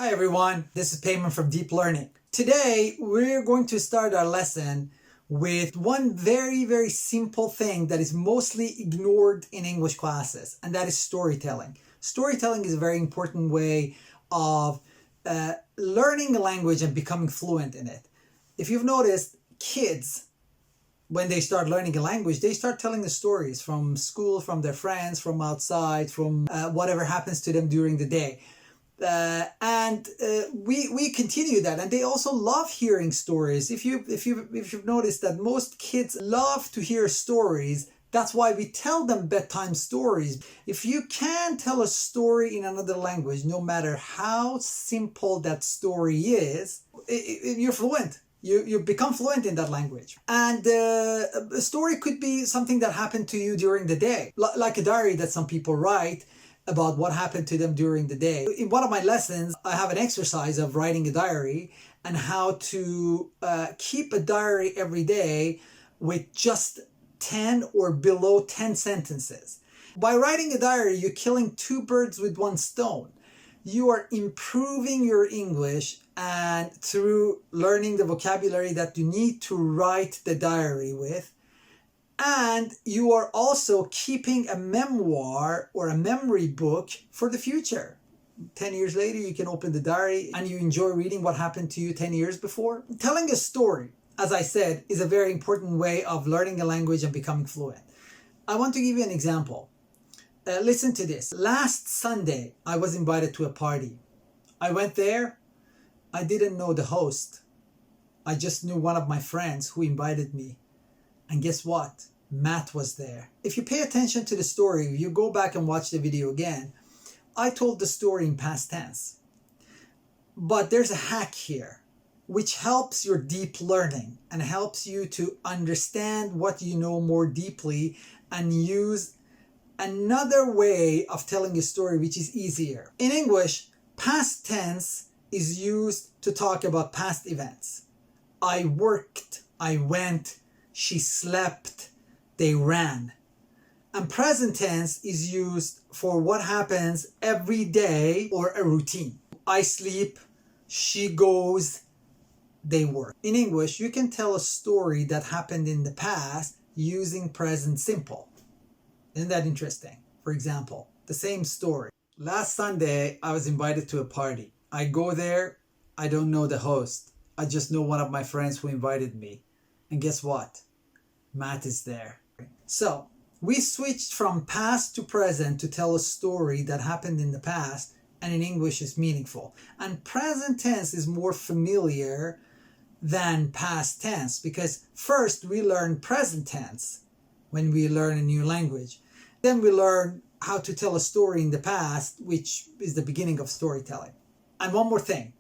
Hi everyone, this is Payman from Deep Learning. Today we're going to start our lesson with one very simple thing that is mostly ignored in English classes, and that is storytelling. Storytelling is a very important way of learning a language and becoming fluent in it. If you've noticed, kids, when they start learning a language, they start telling the stories from school, from their friends, from outside, from whatever happens to them during the day. We continue that, and they also love hearing stories. If you've noticed that most kids love to hear stories, that's why we tell them bedtime stories. If you can tell a story in another language, no matter how simple that story is, you're fluent. You become fluent in that language. And a story could be something that happened to you during the day, like a diary that some people write about what happened to them during the day. In one of my lessons, I have an exercise of writing a diary and how to keep a diary every day with just 10 or below 10 sentences. By writing a diary, you're killing two birds with one stone. You are improving your English, and through learning the vocabulary that you need to write the diary with, and you are also keeping a memoir or a memory book for the future. 10 years later, you can open the diary and you enjoy reading what happened to you 10 years before. Telling a story, as I said, is a very important way of learning a language and becoming fluent. I want to give you an example. Listen to this. Last Sunday, I was invited to a party. I went there. I didn't know the host. I just knew one of my friends who invited me. And guess what? Matt was there. If you pay attention to the story, you go back and watch the video again, I told the story in past tense. But there's a hack here, which helps your deep learning and helps you to understand what you know more deeply and use another way of telling a story which is easier. In English, past tense is used to talk about past events. I worked, I went, she slept, they ran. And present tense is used for what happens every day or a routine. I sleep, she goes, they work. In English, you can tell a story that happened in the past using present simple. Isn't that interesting? For example, the same story. Last Sunday, I was invited to a party. I go there, I don't know the host. I just know one of my friends who invited me. And guess what? Matt is there. So we switched from past to present to tell a story that happened in the past, and in English is meaningful. And present tense is more familiar than past tense, because first we learn present tense when we learn a new language. Then we learn how to tell a story in the past, which is the beginning of storytelling. And one more thing,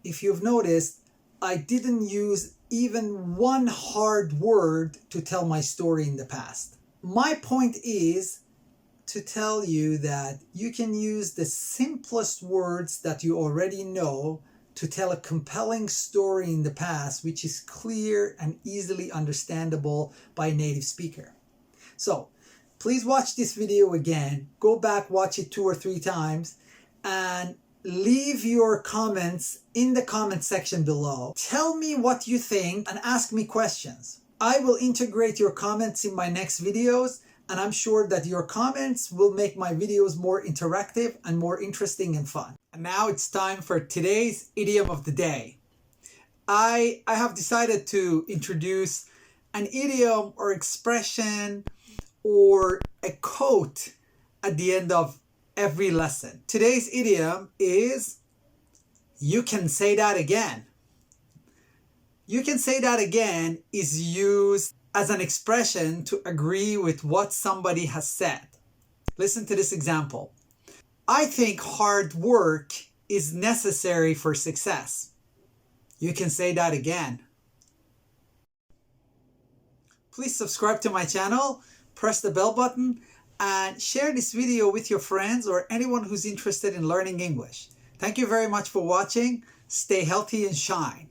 if you've noticed, I didn't use even one hard word to tell my story in the past. My point is to tell you that you can use the simplest words that you already know to tell a compelling story in the past, which is clear and easily understandable by a native speaker. So please watch this video again, go back, watch it 2 or 3 times, and leave your comments in the comment section below. Tell me what you think and ask me questions. I will integrate your comments in my next videos, and I'm sure that your comments will make my videos more interactive and more interesting and fun. And now it's time for today's idiom of the day. I have decided to introduce an idiom or expression or a quote at the end of every lesson. Today's idiom is, you can say that again. You can say that again is used as an expression to agree with what somebody has said. Listen to this example. I think hard work is necessary for success. You can say that again. Please subscribe to my channel, press the bell button, and share this video with your friends or anyone who's interested in learning English. Thank you very much for watching. Stay healthy and shine.